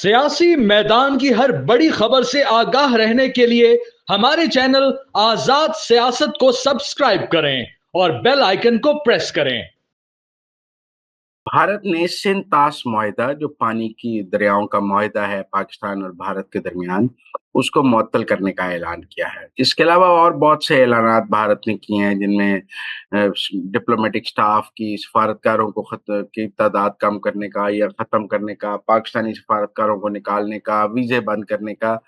सियासी मैदान की हर बड़ी खबर से आगाह रहने के लिए हमारे चैनल आजाद सियासत को सब्सक्राइब करें और बेल आइकन को प्रेस करें। भारत ने सिंध तास मुआहदा, जो पानी की दरियाओं का मुआहदा है पाकिस्तान और भारत के दरमियान, उसको मुअत्तल करने का ऐलान किया है। इसके अलावा और बहुत से ऐलानात भारत ने किए हैं, जिनमें डिप्लोमेटिक स्टाफ की सफारतकारों को की तादाद कम करने का या खत्म करने का, पाकिस्तानी सफारतकारों को निकालने का, वीजे बंद करने का।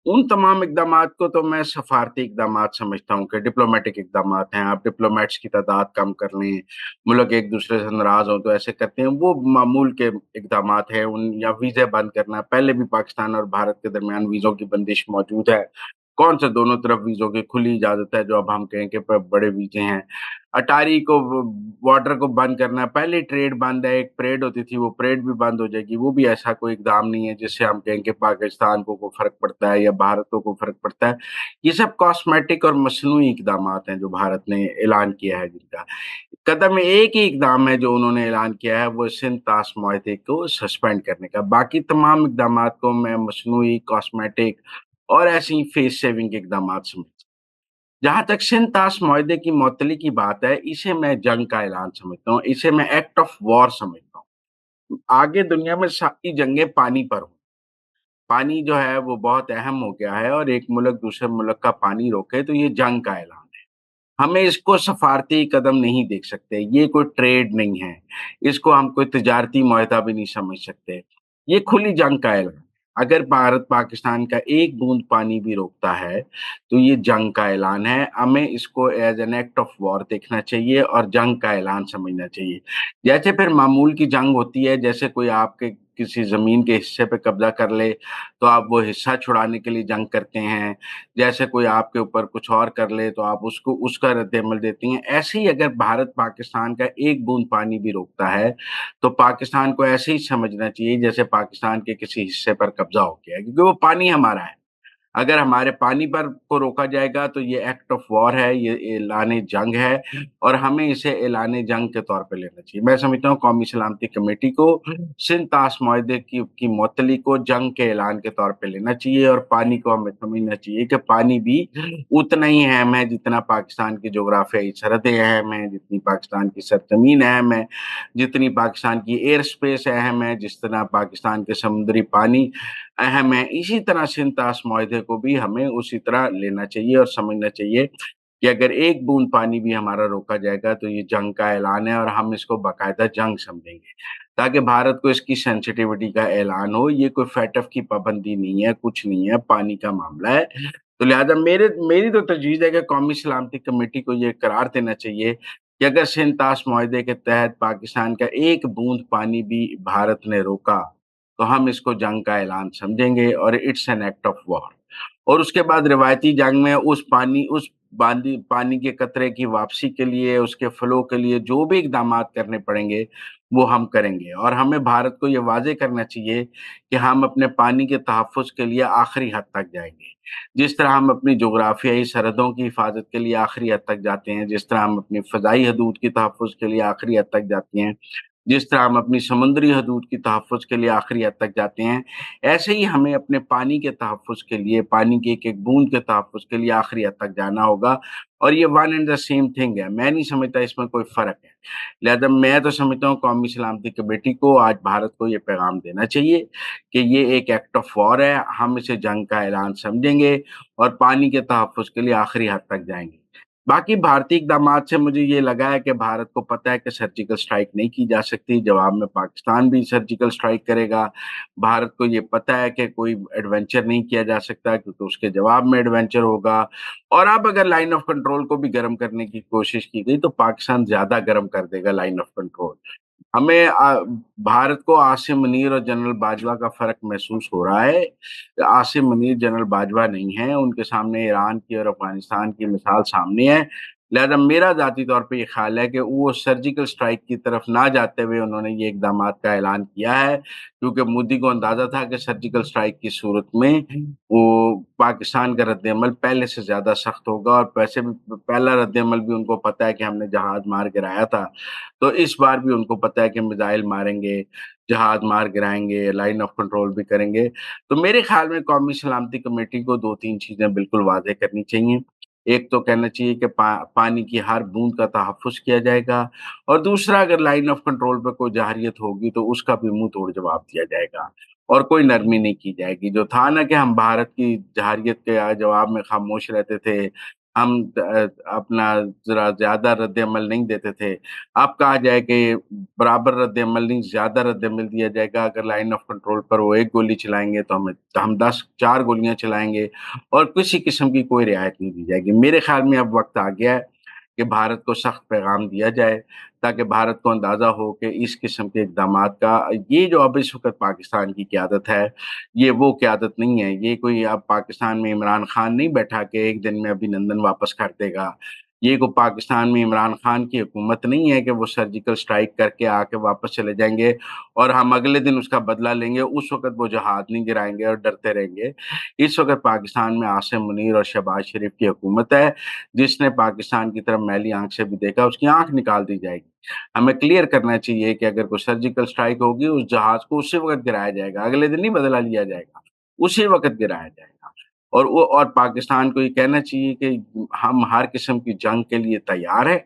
उन तमाम इक़दामात को तो मैं सफ़ारती इक़दामात समझता हूँ कि डिप्लोमेटिक इक़दामात हैं। आप डिप्लोमेट्स की तादाद कम कर लें, मुल्क एक-दूसरे से नाराज़ हों तो ऐसे करते हैं, वो मामूल के इक़दामात हैं। उन या वीज़े बंद करना, पहले भी पाकिस्तान और भारत के दरमियान वीज़ों की बंदिश मौजूद है। कौन सा दोनों तरफ वीज़ों की खुली इजाज़त है, जो अब हम कहें कि बड़े वीज़े हैं। अटारी को बॉर्डर को बंद करना, पहले ट्रेड बंद है, एक परेड होती थी, वो परेड भी बंद हो जाएगी। वो भी ऐसा कोई इक़दाम नहीं है जिससे हम कहें कि पाकिस्तान को कोई फ़र्क पड़ता है या भारत को कोई फ़र्क पड़ता है। ये सब कॉस्मेटिक और मसनूई इक़दामात हैं जो भारत ने ऐलान किया है जिनका। कदम एक ही इक़दाम है जो उन्होंने ऐलान किया है, वो सिंध तास मुआहदे को सस्पेंड करने का। बाकी तमाम इक़दामात को मैं मसनूई, कॉस्मेटिक और ऐसे ही फेस सेविंग इक़दामात समझता हूँ। जहाँ तक सिंध तास मुआहदे की मुअत्तली की बात है, इसे मैं जंग का ऐलान समझता हूँ, इसे मैं एक्ट ऑफ वॉर समझता हूँ। आगे दुनिया में सारी जंगें पानी पर हों। पानी जो है वो बहुत अहम हो गया है और एक मुल्क दूसरे मुल्क का पानी रोके तो ये जंग का ऐलान है। हमें इसको सफारती कदम नहीं देख सकते, ये कोई ट्रेड नहीं है, इसको हम कोई तिजारती मुआहदा भी नहीं समझ सकते। ये खुली जंग का ऐलान है। अगर भारत पाकिस्तान का एक बूंद पानी भी रोकता है, तो ये जंग का ऐलान है। हमें इसको as an act of war देखना चाहिए और जंग का ऐलान समझना चाहिए। जैसे फिर मामूल की जंग होती है, जैसे कोई आपके किसी ज़मीन के हिस्से पे कब्ज़ा कर ले, तो आप वो हिस्सा छुड़ाने के लिए जंग करते हैं। जैसे कोई आपके ऊपर कुछ और कर ले तो आप उसको उसका रद्द-ए-अमल देती हैं। ऐसे ही अगर भारत पाकिस्तान का एक बूंद पानी भी रोकता है, तो पाकिस्तान को ऐसे ही समझना चाहिए जैसे पाकिस्तान के किसी हिस्से पर कब्ज़ा हो गया है, क्योंकि वो पानी हमारा है। अगर हमारे पानी पर को रोका जाएगा तो ये एक्ट ऑफ वॉर है, ये ऐलान जंग है और हमें इसे ऐलान जंग के तौर पे लेना चाहिए। मैं समझता हूँ कौमी सलामती कमेटी को सिंध तास मुआहदे की मुअत्तली को जंग के ऐलान के तौर पे लेना चाहिए और पानी को हमें समझना चाहिए कि पानी भी उतना ही अहम है जितना पाकिस्तान की जोग्राफियाई सरहदें अहम हैं, जितनी पाकिस्तान की सरज़मीन अहम है, जितनी पाकिस्तान की एयर स्पेस अहम है, जिस तरह पाकिस्तान के समुद्री पानी अहम है। इसी तरह सिंध तास मुआहदे को भी हमें उसी तरह लेना चाहिए और समझना चाहिए कि अगर एक बूंद पानी भी हमारा रोका जाएगा तो ये जंग का ऐलान है और हम इसको बाकायदा जंग समझेंगे, ताकि भारत को इसकी सेंसिटिविटी का ऐलान हो। ये कोई FATF की पाबंदी नहीं है, कुछ नहीं है, पानी का मामला है। तो लिहाज़ा मेरी तो तजवीज़ है कि कौमी सलामती कमेटी को ये करार देना चाहिए कि अगर सिंध तास मुआहदे के तहत पाकिस्तान का एक बूंद पानी भी भारत ने रोका, तो हम इसको जंग का ऐलान समझेंगे और it's an act of war. और उसके बाद रिवायती जंग में उस पानी के कतरे की वापसी के लिए, उसके फ्लो के लिए जो भी इक़दामात करने पड़ेंगे, वो हम करेंगे। और हमें भारत को ये वाज़ेह करना चाहिए कि हम अपने पानी के तहफ़्फ़ुज़ के लिए आखिरी हद तक जाएँगे। जिस तरह हम अपनी जोग्राफ़ियाई सरहदों की हिफ़ाज़त के लिए आखिरी हद तक जाते हैं, जिस तरह हम अपनी फ़ज़ाई हदूद की तहफ़्फ़ुज़ के लिए आखिरी हद तक जाते हैं, जिस तरह हम अपनी समुद्री हदूद की तहफ़्फ़ुज़ के लिए आखिरी हद तक जाते हैं, ऐसे ही हमें अपने पानी के तहफ़्फ़ुज़ के लिए, पानी की एक-एक बूँद के तहफ़्फ़ुज़ के लिए आखिरी हद तक जाना होगा और ये one and the same thing है। मैं नहीं समझता इसमें कोई फ़र्क है। लिहाज़ा मैं तो समझता हूँ कौमी सलामती कमेटी को आज भारत को ये पैगाम देना चाहिए कि ये एक एक्ट ऑफ वॉर है, हम इसे जंग का ऐलान समझेंगे और पानी के तहफ़्फ़ुज़ के लिए आखिरी हद तक जाएँगे। बाकी भारतीय इक़दामात से मुझे ये लगा है कि भारत को पता है कि सर्जिकल स्ट्राइक नहीं की जा सकती, जवाब में पाकिस्तान भी सर्जिकल स्ट्राइक करेगा। भारत को ये पता है कि कोई एडवेंचर नहीं किया जा सकता क्योंकि उसके जवाब में एडवेंचर होगा और अब अगर लाइन ऑफ कंट्रोल को भी गर्म करने की कोशिश की गई, तो पाकिस्तान ज़्यादा गर्म कर देगा लाइन ऑफ कंट्रोल। हमें भारत को आसिम मुनीर और जनरल बाजवा का फ़र्क महसूस हो रहा है। आसिम मुनीर जनरल बाजवा नहीं हैं, उनके सामने ईरान की और अफ़गानिस्तान की मिसाल सामने है। लिहाज़ा मेरा ज़ाती तौर पे ये ख़्याल है कि वो सर्जिकल स्ट्राइक की तरफ ना जाते हुए उन्होंने ये इक़दामात का ऐलान किया है, क्योंकि मोदी को अंदाज़ा था कि सर्जिकल स्ट्राइक की सूरत में वो पाकिस्तान का रद्द-ए-अमल पहले से ज़्यादा सख्त होगा और वैसे भी पहला रद्द-ए-अमल भी उनको पता है कि हमने जहाज़ मार गिराया था, तो इस बार भी उनको पता है कि मिसाइल मारेंगे। जहाज मार गिराएँगे, लाइन ऑफ कंट्रोल भी करेंगे। तो मेरे ख़्याल में कौमी सलामती कमेटी को 2-3 चीज़ें बिल्कुल वाज़ेह करनी चाहिए। एक तो कहना चाहिए कि पानी की हर बूँद का तहफ़्फ़ुज़ किया जाएगा, और दूसरा, अगर लाइन ऑफ कंट्रोल पे कोई जारहियत होगी तो उसका भी मुँह तोड़ जवाब दिया जाएगा, और कोई नरमी नहीं की जाएगी। जो था ना कि हम भारत की जारहियत के जवाब में खामोश रहते थे, हम अपना ज़रा ज़्यादा रद्द-ए-अमल नहीं देते थे। अब कहा जाए कि बराबर रद्द-ए-अमल नहीं, ज़्यादा रद्द-ए-अमल दिया जाएगा। अगर लाइन ऑफ कंट्रोल पर वो 1 गोली चलाएँगे तो हम 10 4 गोलियाँ चलाएँगे, और किसी किस्म की कोई रियायत नहीं दी जाएगी। मेरे ख़्याल में अब वक़्त आ गया है कि भारत को सख्त पैगाम दिया जाए, ताकि भारत को अंदाज़ा हो कि इस किस्म के इक़दामात का, ये जो अब इस वक़्त पाकिस्तान की क़यादत है, ये वो क़यादत नहीं है। ये कोई अब पाकिस्तान में इमरान खान नहीं बैठा कि एक दिन में अभिनंदन वापस कर देगा। ये कोई पाकिस्तान में इमरान खान की हुकूमत नहीं है कि वो सर्जिकल स्ट्राइक करके आके वापस चले जाएँगे और हम अगले दिन उसका बदला लेंगे, उस वक़्त वो जहाज़ नहीं गिराएँगे और डरते रहेंगे। इस वक़्त पाकिस्तान में आसिम मुनीर और शहबाज शरीफ की हुकूमत है, जिसने पाकिस्तान की तरफ मैली आँख से भी देखा, उसकी आँख निकाल दी जाएगी। हमें क्लियर करना चाहिए कि अगर कोई सर्जिकल स्ट्राइक होगी, उस जहाज़ को उसी वक़्त गिराया जाएगा, अगले दिन नहीं बदला लिया जाएगा, उसी वक़्त गिराया जाएगा। और पाकिस्तान को ये कहना चाहिए कि हम हर किस्म की जंग के लिए तैयार हैं।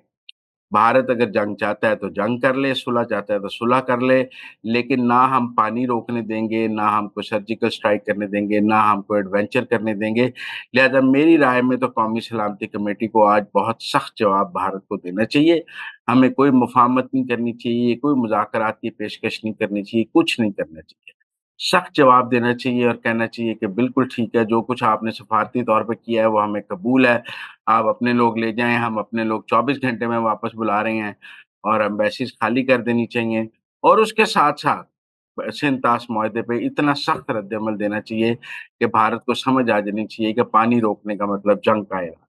भारत अगर जंग चाहता है तो जंग कर ले, सुलह चाहता है तो सुलह कर ले, लेकिन ना हम पानी रोकने देंगे, ना हम कोई सर्जिकल स्ट्राइक करने देंगे, ना हम कोई एडवेंचर करने देंगे। लिहाज़ा मेरी राय में तो कौमी सलामती कमेटी को आज बहुत सख्त जवाब भारत को देना चाहिए। हमें कोई मुफ़ाहमत नहीं करनी चाहिए, कोई मुज़ाकरात की पेशकश नहीं करनी चाहिए, कुछ नहीं करना चाहिए। सख्त जवाब देना चाहिए और कहना चाहिए कि बिल्कुल ठीक है, जो कुछ आपने सफ़ारती तौर पे किया है वो हमें कबूल है। आप अपने लोग ले जाएँ, हम अपने लोग 24 घंटे में वापस बुला रहे हैं, और एम्बेसीज़ खाली कर देनी चाहिए। और उसके साथ-साथ सिंध-ताश माहदे पे इतना सख्त रद्द-ए-अमल देना चाहिए कि भारत को समझ आ जानी चाहिए कि पानी रोकने का मतलब जंग का ऐलान।